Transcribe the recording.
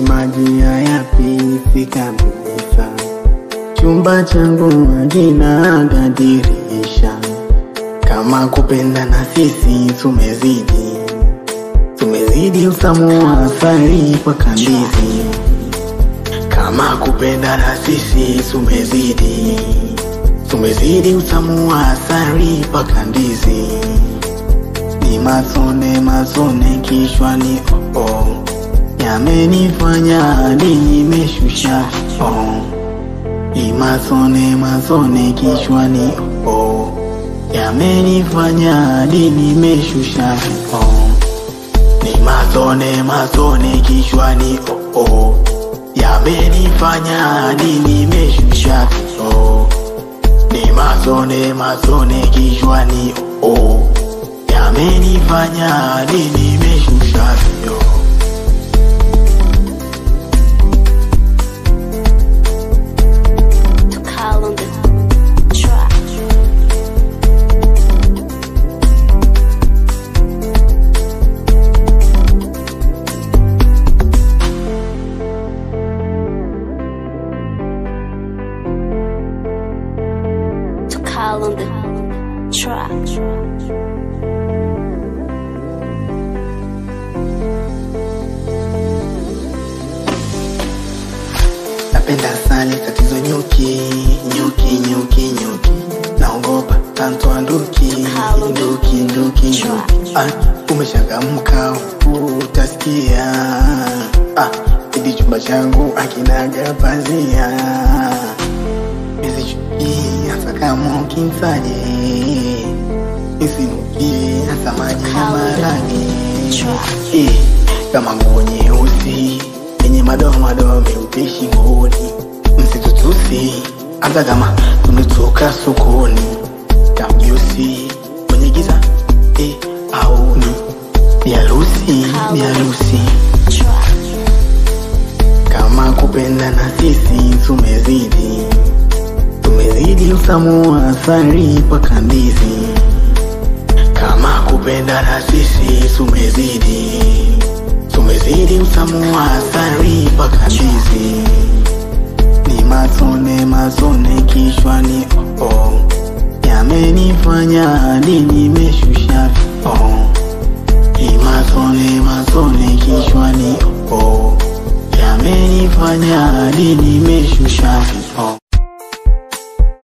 Maji hayapiti kabisa. Chumba changu hakina dirisha. Kama kupenda na sisi tumezidi utamu wa asali mpaka ndizi. Kama kupenda na sisi tumezidi utamu wa asali mpaka ndizi. Ni matone kichwani yamenifanya hadi nimeshusha Ni matone kichwani yamenifanya hadi nimeshusha Ni matone kichwani yamenifanya hadi nimeshusha Ni matone kichwani yamenifanya hadi nimeshusha On the track. Napenda asali tatizo nyuki. Naogopa tanto nduki. Umeshangamka utasikia. Hidi chumba changu hakinaga pazia. Hasa kama ukinsaje isinukie hasa maji ya marani kama nguo nyeusi yenye madoa meupe shingoni. Msitutusi hata kama tumetoka sokoni. Kamjusi kwenye giza au ni harusi. Kama kupenda na sisi tumezidi utamu wa asali mpaka ndizi. Kama kupenda na sisi tumezidi utamu wa asali mpaka ndizi. Ni matone kichwani yamenifanya hadi nimeshusha Ni matone kichwani yamenifanya hadi nimeshusha